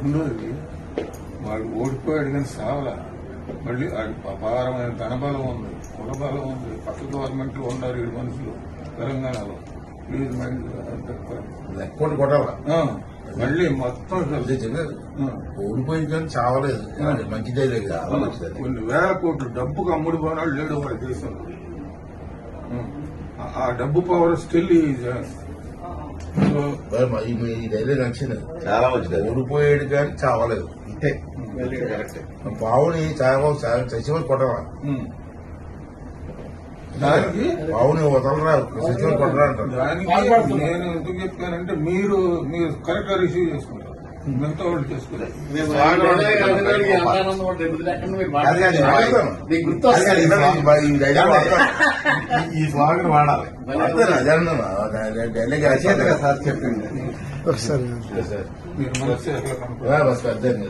రెండోది వాడు ఓడిపోయాడు కానీ సావలా. మళ్ళీ వాడికి అపారమైన ధనబలం ఉంది, కులబలం ఉంది, పక్క గవర్నమెంట్ ఉన్నారు 7 మనుషులు తెలంగాణలో. ప్లీజ్ మైండ్ లెక్కోటి కొట్టాలా మళ్ళీ మొత్తం ఓడిపోయి కానీ చావలేదు. మంచిదే లేదు, చాలా మంచిది. కొన్ని వేల కోట్లు డబ్బుకు అమ్ముడు పోనాడు లేడు వాడి దేశంలో. ఆ డబ్బు పవర్ స్టిల్ ఈ ధైర్యం నచ్చింది, చాలా మంచిది. ఓడిపోయాడు కానీ చావలేదు. ఇంతే పావుని చచ్చిపోయి కొట్టరా, దానికి పావుని వదలరా, చచ్చిపోయి కొట్టరా అంటారు. దానికి నేను ఎందుకు చెప్పానంటే మీరు కరెక్ట్ గా రిసీవ్ చేసుకుంటారు, మిగతా వాళ్ళు చేసుకుంటారు. ఈ స్వాగతం వాడాలి. సార్ చెప్పింది మీరు మనసు ఎట్లా కనుక్కోవాలి? పెద్ద